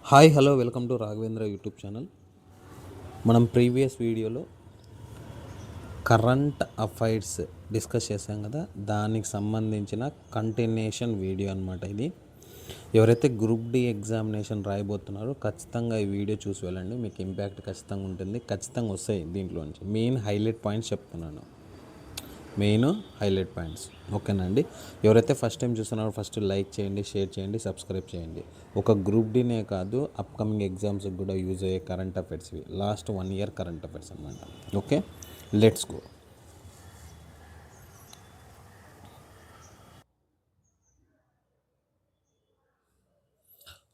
Hi hello welcome to Raghavendra YouTube channel. మనం previous వీడియోలో current affairs discuss చేసాం కదా, దానికి సంబంధించిన కంటిన్యూషన్ వీడియో అనమాట ఇది. ఎవరైతే గ్రూప్ డి ఎగ్జామినేషన్ రాయబోతున్నారో ఖచ్చితంగా ఈ వీడియో చూసి వెళ్ళండి, మీకు ఇంపాక్ట్ ఖచ్చితంగా ఉంటుంది, ఖచ్చితంగా వస్తాయి. దీంట్లో నుంచి మెయిన్ హైలైట్ పాయింట్స్ చెప్తున్నాను, మెయిన్ హైలైట్ పాయింట్స్. ఓకేనండి. ఎవరైతే ఫస్ట్ టైం చూస్తున్నారో ఫస్ట్ లైక్ చేయండి, షేర్ చేయండి, సబ్స్క్రైబ్ చేయండి. ఒక గ్రూప్ డీనే కాదు, అప్కమింగ్ ఎగ్జామ్స్కి కూడా యూజ్ అయ్యే current affairs, last 1 year current affairs అనమాట. Okay, let's go.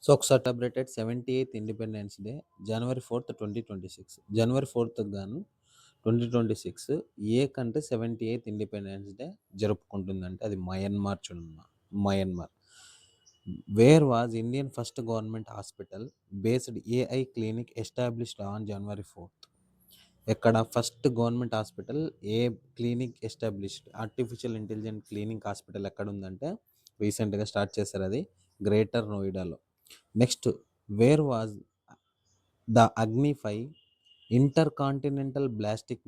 సో ఒకసారి celebrated 78th independence day January 4th 2026. January 4th గాను 2026 ఏ కంట్రీ 78th ఇండిపెండెన్స్ డే జరుపుకుంటుందంటే అది మయన్మార్. చూడమ్మా, Myanmar. Where was Indian first government hospital based AI clinic established on January 4th? ఎక్కడ first government hospital, ఏ clinic established, artificial intelligent clinic hospital ఎక్కడ ఉందంటే రీసెంట్గా స్టార్ట్ చేశారు, అది greater నోయిడాలో. Next, where was the అగ్ని-5 intercontinental ballistic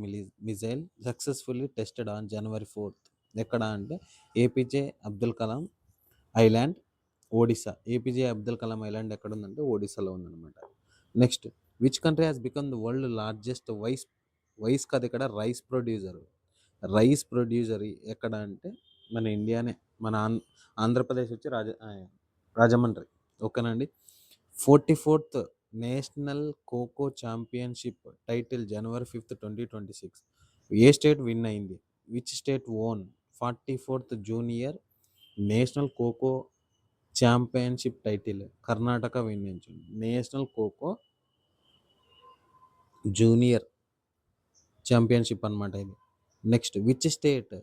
missile successfully tested on January 4th? ఎక్కడ అంటే APJ Abdul Kalam island, Odisha. APJ Abdul Kalam island ఎక్కడ ఉందంటే ఒడిశాలో ఉందన్నమాట. Next, which country has become the world largest వైస్ కాదు ఇక్కడ రైస్ ప్రొడ్యూసర్ ఎక్కడ అంటే మన ఇండియానే, మన ఆంధ్రప్రదేశ్ వచ్చి రాజమండ్రి. ఓకేనండి. 44th national kho kho championship title January 5th 2026 ఏ స్టేట్ విన్ అయింది? Which state won 44th junior national kho kho championship title? Karnataka win అయింది, నేషనల్ ఖోఖో జూనియర్ ఛాంపియన్షిప్ అనమాట ఇది. Next, which state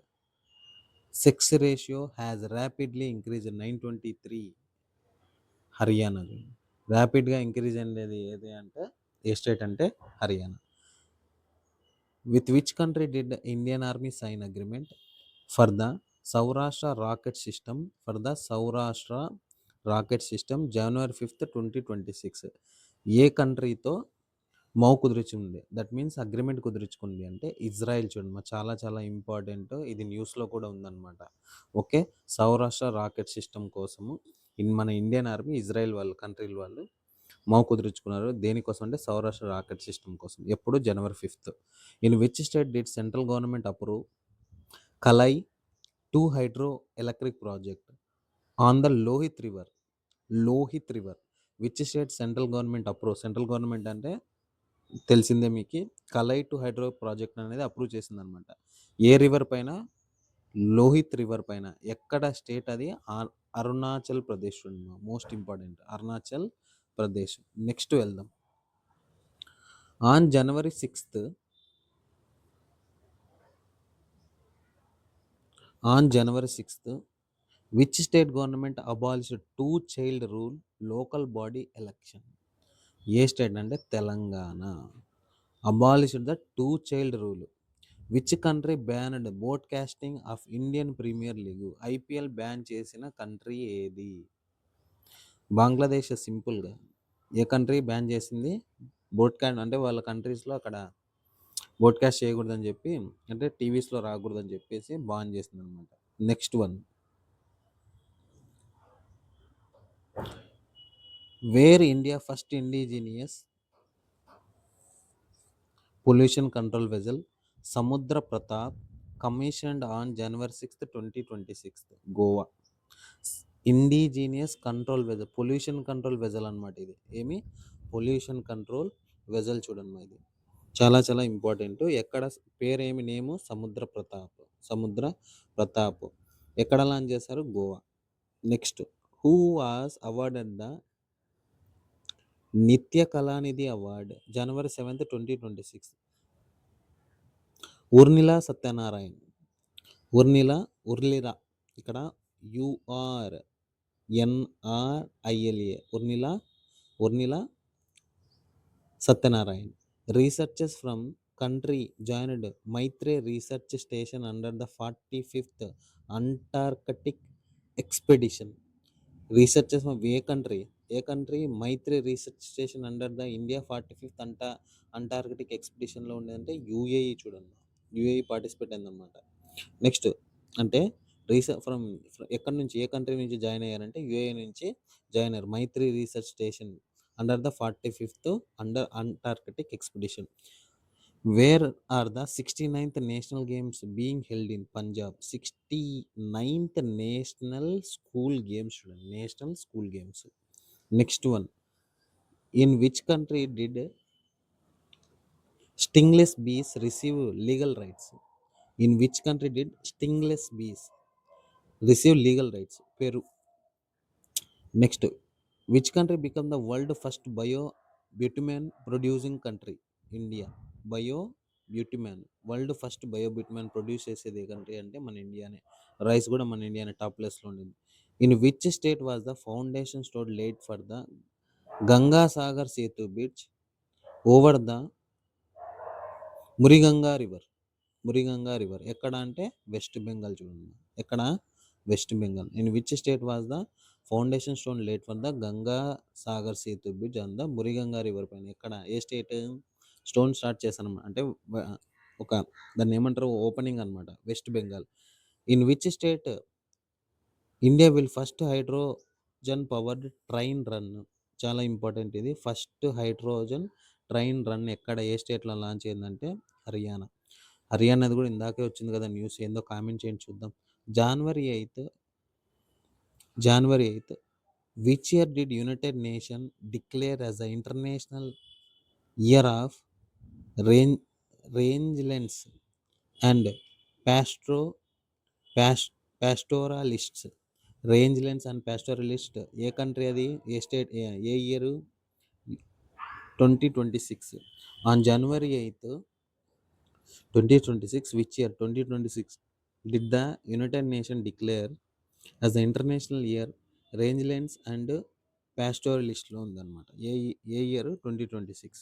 sex ratio has rapidly increase 923? Haryana. ర్యాపిడ్గా ఇంక్రీజ్ అనేది ఏది అంటే ఏ స్టేట్ అంటే Haryana. With which country did Indian army sign agreement for the Saurashtra rocket system January 5th 2026? ఏ కంట్రీతో కుదిరించింది, దట్ మీన్స్ అగ్రిమెంట్ కుదుర్చుకుంది అంటే ఇజ్రాయెల్. చూడండి, చాలా చాలా ఇంపార్టెంట్, ఇది న్యూస్లో కూడా ఉందన్నమాట. ఓకే, సౌరాష్ట్ర రాకెట్ సిస్టమ్ కోసము మన ఇండియన్ ఆర్మీ ఇజ్రాయెల్ కంట్రీల వాళ్ళు కుదుర్చుకున్నారు. దేనికోసం అంటే సౌరాష్ట్ర రాకెట్ సిస్టమ్ కోసం. ఎప్పుడు? January 5th. In which state did central government approve Kalai 2 hydro electric project on the Lohit river? Which state central government అంటే తెలిసిందే మీకు, కలై 2 హైడ్రో ప్రాజెక్ట్ అనేది అప్రూవ్ చేసిందనమాట. ఏ రివర్ పైన? లోహిత్ రివర్ పైన. ఎక్కడ స్టేట్ అది? Arunachal Pradesh. Most important, Arunachal Pradesh. Next వెళ్దాం. On January 6th which state government abolished 2 child rule local body election? ఏ స్టేట్ అంటే Telangana. Abolished the 2 child rule. Which country banned broadcasting of Indian premier league? IPL ban చేసిన country ఏది? బంగ్లాదేశ్. సింపుల్గా ఏ country ban చేసింది? Broadcast అంటే వాళ్ళ కంట్రీస్లో అక్కడ బ్రాడ్కాస్ట్ చేయకూడదని చెప్పి, అంటే టీవీస్లో రాకూడదని చెప్పేసి బాన్ చేసింది అనమాట. Next one, where India first indigenous pollution control vessel Samudra Pratap commissioned on January 6th 2026? Goa. Indigenous control vessel, pollution control vessel అనమాట ఇది. ఏమి? Pollution control vessel. చూడండి, ఇది చాలా చాలా ఇంపార్టెంట్. ఎక్కడ పేరేమి? నేము సముద్ర ప్రతాప్. ఎక్కడ లాంచ్ చేశారు? Goa. Next, who was awarded the Nitya Kalanidhi award January 7th 2026? Urmila Satyanarayan. ఉర్లిరా, ఇక్కడ URNRILA, Urmila Satyanarayan. Researchers from country joined Maitri research station under the 45th Antarctic expedition? Researchers from ఏ కంట్రీ? ఏ country? Maitri research station under the India 45th Antarctic ఎక్స్‌పిడిషన్‌లో ఉండేదంటే UAE చూడండి. UAE participate అయిందనమాట. Next అంటే from ఎక్కడి నుంచి ఏ కంట్రీ నుంచి జాయిన్ అయ్యారంటే యూఏఈ నుంచి జాయిన్ అయ్యారు. మైత్రి research station under the 45th Antarctic expedition. Where are the 69th national games being held in Punjab? 69th national school games చూడండి. National school games. Next one. In which country did stingless bees receive legal rights? In which country did stingless bees receive legal rights? Peru. Next, which country became the world first bio bitumen producing country? India. Bio bitumen world first bio bitumen produce చేసేది ఏ country అంటే మన ఇండియానే. Rice కూడా మన ఇండియానే top ప్లేస్లో ఉండింది. In which state was the foundation stone laid for the Ganga Sagar Setu bridge over the Muriganga river? Muriganga river ఎక్కడ అంటే వెస్ట్ బెంగాల్ చూడండి. ఎక్కడ? West Bengal. In which state was the foundation stone laid for the Ganga Sagar Setu bridge on the Muriganga river పైన? ఎక్కడ? ఏ స్టేట్ స్టోన్ స్టార్ట్ చేశాను అంటే ఒక దాన్ని ఏమంటారు ఓపెనింగ్ అనమాట. West Bengal. In which state India will first hydrogen powered train run? చాలా ఇంపార్టెంట్ ఇది. ఫస్ట్ హైడ్రోజన్ ట్రైన్ రన్ ఎక్కడ ఏ స్టేట్లో లాంచ్ అయిందంటే హర్యానా. హర్యానాది కూడా ఇందాకే వచ్చింది కదా న్యూస్. ఏందో కామెంట్ చేయండి చూద్దాం. జనవరి 8th which year did United Nation declare as the international year of rangelands and pastoralists? Rangelands and pastoralist ఏ కంట్రీ అది? ఏ స్టేట్? ఏ year? 2026. On January 8th 2026 which year? 2026 did the United Nations declare as the international year rangelands and pastoralist లో ఉందన్నమాట. ఏ year? 2026.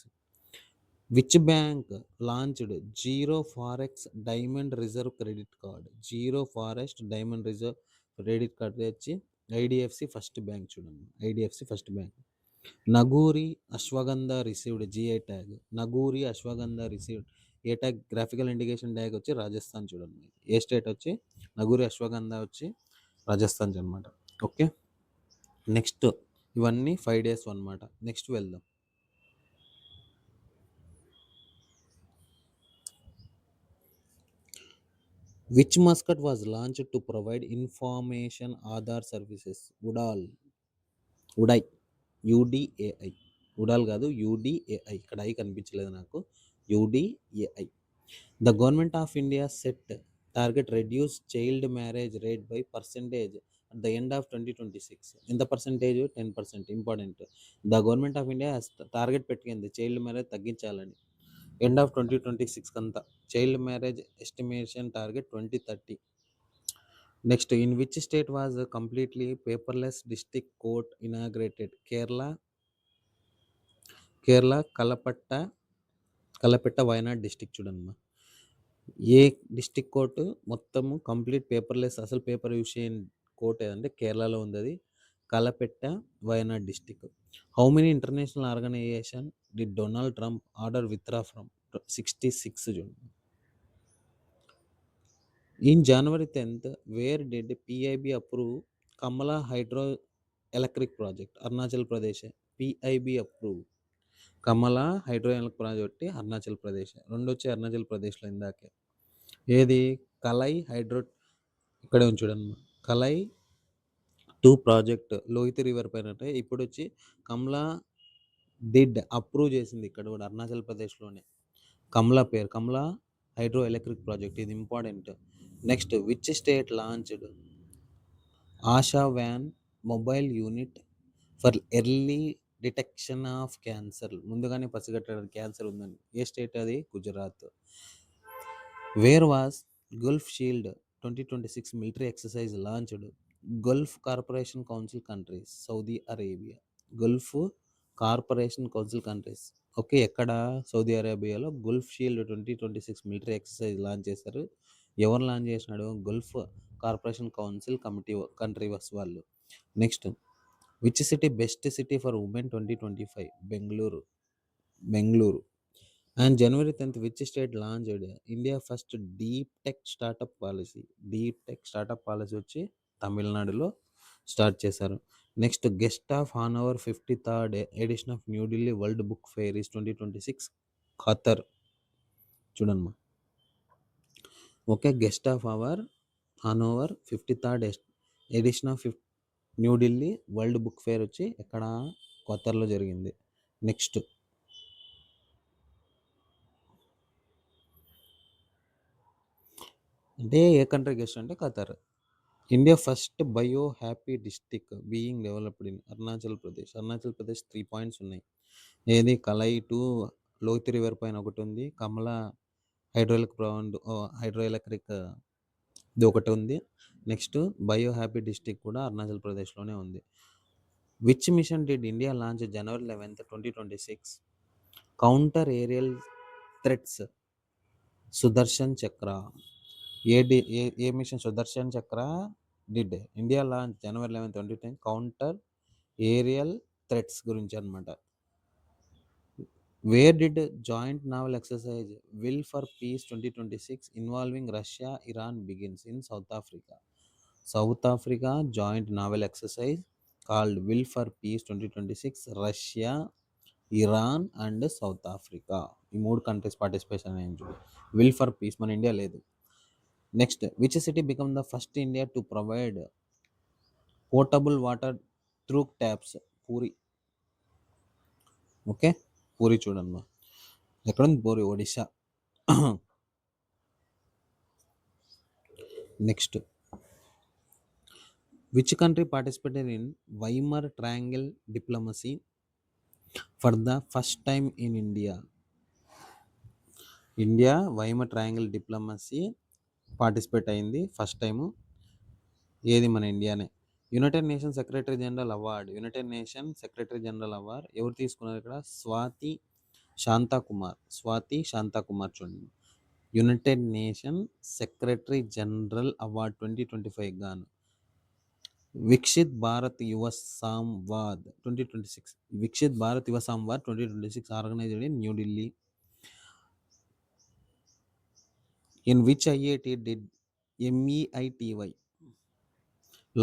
Which bank launched zero forex diamond reserve credit card? Zero forest diamond reserve credit card వచ్చి IDFC first bank చూడండి. IDFC first bank. Nagauri Ashwagandha received GI tag. Nagauri Ashwagandha received ఏ tag? Graphical indication tag వచ్చి రాజస్థాన్ చూడండి. ఏ state వచ్చి నగూరి అశ్వగంధ వచ్చి రాజస్థాన్ అనమాట. Okay, next ఇవన్నీ 5 days అనమాట. నెక్స్ట్ వెళ్దాం. Which mascot was launched to provide information Aadhaar services? Udai. UDAI. ఉడాల్ కాదు, యుడిఏఐ. ఇక్కడ ఐ కనిపించలేదు నాకు. UDAI. The government of India set target reduce child marriage rate by percentage at the end of 2026. ఎంత percentage? 10%. Important. The government of India target పెట్టుకుంది child marriage తగ్గించాలని. End of 2026 అంతా child marriage estimation target 2030. Next, in which state was completely paperless district court inaugurated? Kerala Kalpetta Wayanad district చూడమ్మా. ఏ district court మొత్తము complete paperless, అసలు paper use చేయని court ఏదంటే కేరళలో ఉంది. అది Kalpetta Wayanad district. How many international organisation did Donald Trump order withdraw from? 66 చూడండి. In January 10th where did PIB approve Kamala hydro electric project? Arunachal Pradesh. PIB approve Kamala hydro electric project Arunachal Pradesh. రెండు వచ్చి అరుణాచల్ ప్రదేశ్లో ఇందాకే. ఏది? కలై హైడ్రో, ఇక్కడే చూడండి. కలై 2 ప్రాజెక్ట్ లోహిత్ రివర్ పైన. ఇప్పుడు వచ్చి కమలా డిడ్ అప్రూవ్ చేసింది ఇక్కడ కూడా అరుణాచల్ ప్రదేశ్లోనే. కమలా పేరు కమలా హైడ్రో ఎలక్ట్రిక్ ప్రాజెక్ట్. ఇది important. Next, which state launched Asha van mobile unit for early detection of cancer? ముందుగానే పసిగట్టడానికి క్యాన్సర్ ఉందని. ఏ స్టేట్ అది? Gujarat. Where was Gulf Shield 2026 military exercise launched? Gulf corporation council countries, Saudi Arabia. Gulf corporation council countries. Okay, ఎక్కడ? Saudi అరేబియాలో Gulf Shield 2026 military exercise launch చేశారు. ఎవరు launch చేసినాడు? గల్ఫ్ కార్పొరేషన్ కౌన్సిల్ కంట్రీ వాళ్ళు. Next, which city best city for women 2025? Bengaluru. And January 10th, which state launched India first deep tech startup policy? Deep tech startup policy వచ్చి తమిళనాడులో start చేశారు. Next, guest of honour 53rd edition of New Delhi world book fair is 2026 Qatar. చూడమ్మా, okay, guest of our honour 53rd edition of New Delhi world book fair వచ్చి ఎక్కడ? ఖతర్లో జరిగింది. Next, అంటే ఏ country guest అంటే Qatar. India first bio happy district being developed in Arunachal Pradesh. 3 points ఉన్నాయి. ఏది? Kalai to Lohit river పైన ఒకటి ఉంది, కమలా హైడ్రోఎలక్ట్రిక్ ఇది ఒకటి ఉంది. నెక్స్ట్, బయో హ్యాపీ డిస్టిక్ కూడా అరుణాచల్ ప్రదేశ్లోనే ఉంది. Which mission did India launch January 11th, 2026? Counter aerial threats Sudarshan Chakra. ఏ Mission Sudarshan Chakra did India launch January 11th, 2010? Counter aerial threats గురించి అనమాట. Where did joint naval exercise Will for Peace 2026 involving Russia Iran begins? In South Africa. South Africa joint naval exercise called Will for Peace 2026, Russia, Iran and South Africa. ఈ 3 countries participation అయింది. Will for piece, మన India లేదు. Next, which city become the first India to provide portable water through taps? Puri. Okay, Puri చూడమ్మా. ఎక్కడుంది Puri? Odisha. Next, which country participated in Weimar triangle diplomacy for the first time in India? India Weimar triangle diplomacy participate అయింది first time. ఏది? మన ఇండియానే. United Nation secretary general award. United Nation secretary general award ఎవరు తీసుకున్నారు ఇక్కడ? స్వాతి శాంతాకుమార్ చూడండి. United Nation secretary general award 2025 గాను. Viksit Bharat Yuva Samvad 2026. Viksit Bharat Yuva Samvad 2026 organised in New Delhi. In which IIT did MEITY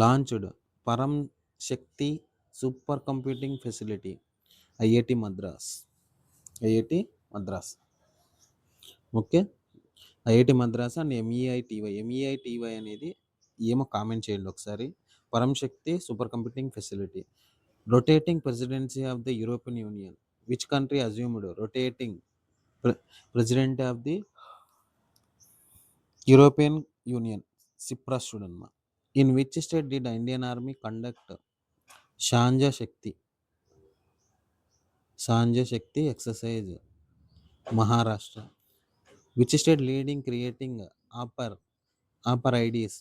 launched Param Shakti super computing facility? IIT Madras. Okay, IIT Madras and MEITY అనేది ఏమో comment చేయండి ఒకసారి. Param Shakti super computing facility. Rotating presidency of the European union. Which country assumed rotating president of the European union? Cyprus చూడమ్మా. In which state did Indian army conduct Sanjha Shakti exercise? Maharashtra. Which state leading creating upper IDs?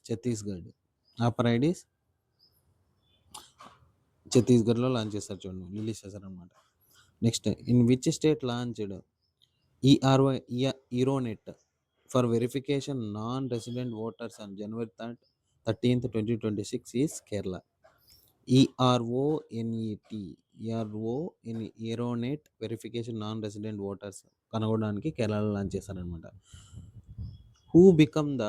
ఛత్తీస్గఢ్లో launch చేస్తారు చూడండి, release చేశారనమాట. Next, in which state launched eRoNet for verification non resident voters on January 13th, 2026 is Kerala. ERoNet verification non resident voters కనుగొనడానికి కేరళలో launch చేశారనమాట. Who become the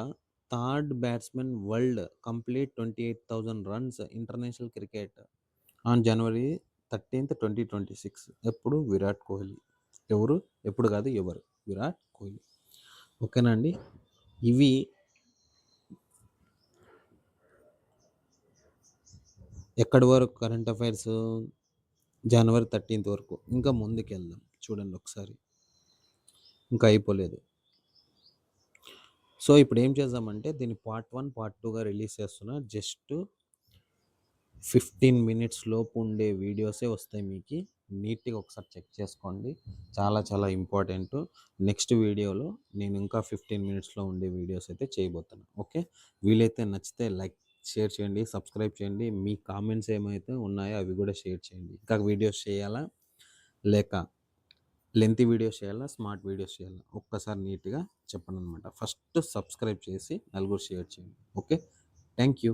third batsmen world complete 28,000 runs international cricket on January 13th, 2026? ఎప్పుడు? విరాట్ కోహ్లీ. ఎవరు? విరాట్ కోహ్లీ. ఓకేనా అండి? ఇవి ఎక్కడి వరకు కరెంట్ అఫైర్స్? January 13th వరకు. ఇంకా ముందుకు వెళ్దాం చూడండి ఒకసారి, ఇంకా అయిపోలేదు. సో ఇప్పుడు ఏం చేద్దామంటే దీన్ని పార్ట్ 1, పార్ట్ 2గా రిలీజ్ చేస్తున్నా. జస్ట్ 15 minutes లోపు ఉండే వీడియోసే వస్తాయి మీకు. నీట్గా ఒకసారి చెక్ చేసుకోండి, చాలా చాలా ఇంపార్టెంట్. నెక్స్ట్ వీడియోలో నేను ఇంకా 15 minutesలో ఉండే వీడియోస్ అయితే చేయబోతున్నాను. ఓకే, వీలైతే నచ్చితే లైక్, షేర్ చేయండి, సబ్స్క్రైబ్ చేయండి. మీ కామెంట్స్ ఏమైతే ఉన్నాయో అవి కూడా షేర్ చేయండి. ఇంకా వీడియోస్ చేయాలా, లేక లెంతీ వీడియోస్ చేయాలా, స్మార్ట్ వీడియోస్ చేయాలా, ఒక్కసారి నీట్గా చెప్పండి అనమాట. ఫస్ట్ సబ్స్క్రైబ్ చేసి నలుగురు షేర్ చేయండి. Okay, thank you.